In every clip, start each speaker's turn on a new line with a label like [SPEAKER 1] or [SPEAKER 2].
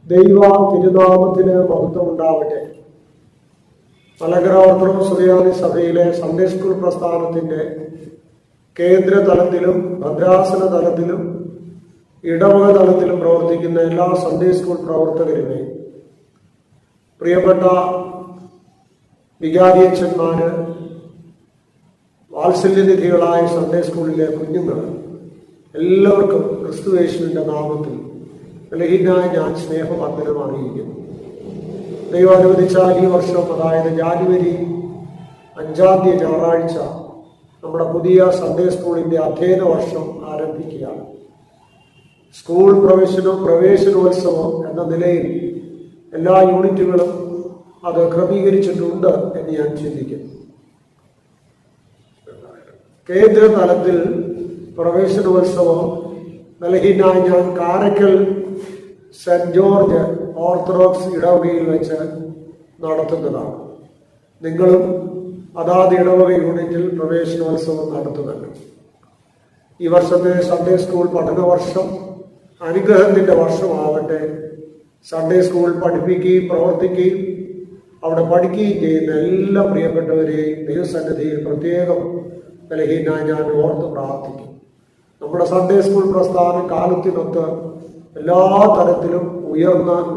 [SPEAKER 1] ദൈവ തിരുനാമത്തിന് മഹത്വം ഉണ്ടാവട്ടെ. മലങ്കര ഓർത്തഡോക്സ് സുറിയാനി സഭയിലെ സൺഡേ സ്കൂൾ പ്രസ്ഥാനത്തിന്റെ കേന്ദ്ര തലത്തിലും ഭദ്രാസന തലത്തിലും ഇടവക തലത്തിലും പ്രവർത്തിക്കുന്ന എല്ലാ സൺഡേ സ്കൂൾ പ്രവർത്തകരുമേ, പ്രിയപ്പെട്ട വികാരിയച്ഛന്മാര്, വാത്സല്യനിധികളായ സൺഡേ സ്കൂളിലെ കുഞ്ഞുങ്ങൾ, എല്ലാവർക്കും ക്രിസ്തുയേശുവിന്റെ നാമത്തിൽ ബലഹീനായ ഞാൻ സ്നേഹവന്ദനം അറിയിക്കുന്നു. ദൈവം അനുവദിച്ചാൽ ഈ വർഷം, അതായത് ജാനുവരി 5-ാം തീയതി ഞായറാഴ്ച, നമ്മുടെ പുതിയ സൺഡേ സ്കൂളിന്റെ അധ്യയന വർഷം ആരംഭിക്കുകയാണ്. സ്കൂൾ പ്രവേശനോത്സവം എന്ന നിലയിൽ എല്ലാ യൂണിറ്റുകളും അത് ക്രമീകരിച്ചിട്ടുണ്ട് എന്ന് ഞാൻ ചിന്തിക്കുന്നു. കേന്ദ്ര തലത്തിൽ പ്രവേശനോത്സവം ബലഹീനായ ഞാൻ കാരക്കൽ സെന്റ് ജോർജ് ഓർത്തഡോക്സ് ഇടവകയിൽ വെച്ച് നടത്തുന്നതാണ്. നിങ്ങളും അതാത് ഇടവക യൂണിറ്റിൽ പ്രവേശനോത്സവം നടത്തുന്നുണ്ട്. ഈ വർഷത്തെ സൺഡേ സ്കൂൾ പഠനവർഷം അനുഗ്രഹത്തിന്റെ വർഷമാവട്ടെ. സൺഡേ സ്കൂൾ പഠിപ്പിക്കുകയും പ്രവർത്തിക്കുകയും അവിടെ പഠിക്കുകയും ചെയ്യുന്ന എല്ലാ പ്രിയപ്പെട്ടവരെയും ദൈവസന്നിധിയിൽ പ്രത്യേകം ബലഹീനായി ഞാൻ ഓർത്ത് പ്രാർത്ഥിക്കും. നമ്മുടെ സൺഡേ സ്കൂൾ പ്രസ്ഥാനം കാലത്തിനൊത്ത് എല്ലാ തരത്തിലും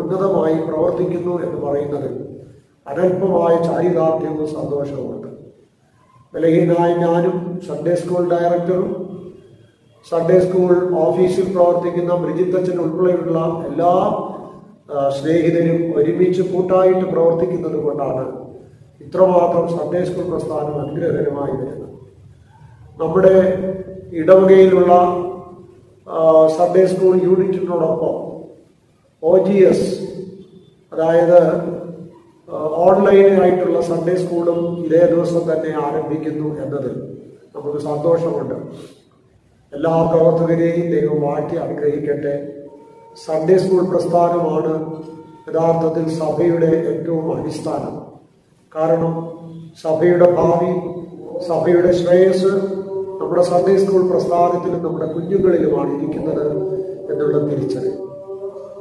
[SPEAKER 1] ഉന്നതമായി പ്രവർത്തിക്കുന്നു എന്ന് പറയുന്നതിൽ അനൽപമായ ചാരിതാർത്ഥ്യവും സന്തോഷവുമുണ്ട്. ബലഹീനായി ഞാനും സൺഡേ സ്കൂൾ ഡയറക്ടറും സൺഡേ സ്കൂൾ ഓഫീസിൽ പ്രവർത്തിക്കുന്ന ബ്രിജിത്തച്ഛൻ ഉൾപ്പെടെയുള്ള എല്ലാ സ്നേഹിതരും ഒരുമിച്ച് കൂട്ടായിട്ട് പ്രവർത്തിക്കുന്നത് കൊണ്ടാണ് ഇത്രമാത്രം സൺഡേ സ്കൂൾ പ്രസ്ഥാനം അനുഗ്രഹകരമായി വരുന്നത്. നമ്മുടെ ഇടവകയിലുള്ള സൺഡേ സ്കൂൾ യൂണിറ്റിനോടൊപ്പം OGS, അതായത് ഓൺലൈനായിട്ടുള്ള സൺഡേ സ്കൂളും ഇതേ ദിവസം തന്നെ ആരംഭിക്കുന്നു എന്നതിൽ നമുക്ക് സന്തോഷമുണ്ട്. എല്ലാ പ്രവർത്തകരെയും ദൈവം വാഴ്ത്തി അനുഗ്രഹിക്കട്ടെ. സൺഡേ സ്കൂൾ പ്രസ്ഥാനമാണ് യഥാർത്ഥത്തിൽ സഭയുടെ ഏറ്റവും അടിസ്ഥാനം. കാരണം സഭയുടെ ഭാവി, സഭയുടെ ശ്രേയസ് നമ്മുടെ സൺഡേ സ്കൂൾ പ്രസ്ഥാനത്തിലും നമ്മുടെ കുഞ്ഞുങ്ങളിലുമാണ് ഇരിക്കുന്നത് എന്നുള്ള തിരിച്ചറിവ്.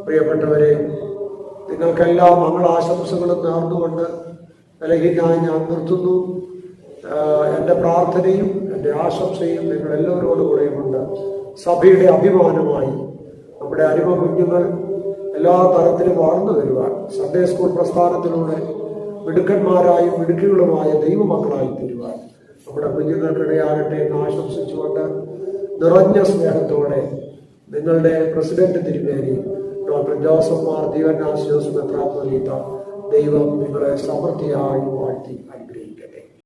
[SPEAKER 1] പ്രിയപ്പെട്ടവരെ, നിങ്ങൾക്കെല്ലാം മംഗളാശംസകളും നേർന്നുകൊണ്ട് ബലഹീനായി ഞാൻ നിർത്തുന്നു. എൻ്റെ പ്രാർത്ഥനയും എൻ്റെ ആശംസയും നിങ്ങളെല്ലാവരോടുകൂടെയുമുണ്ട്. സഭയുടെ അഭിമാനമായി നമ്മുടെ അരിമ കുഞ്ഞുങ്ങൾ എല്ലാ തരത്തിലും വളർന്നു വരുവാൻ സൺഡേ സ്കൂൾ പ്രസ്ഥാനത്തിലൂടെ മിടുക്കന്മാരായും മിടുക്കുകളുമായ ദൈവമക്കളായി തീരുവാൻ നമ്മുടെ കുഞ്ഞുങ്ങൾക്കിടയാകട്ടെ എന്ന് ആശംസിച്ചുകൊണ്ട് നിറഞ്ഞ സ്നേഹത്തോടെ നിങ്ങളുടെ പ്രസിഡന്റ് തിരുമേനി ഡോക്ടർ ജോസഫ് മാർ ദീവന്നാസ് ജോസഫ് മെത്രാപ്പോലീത്ത ദൈവം നിങ്ങളെ സമൃദ്ധിയായി വാഴ്ത്തി.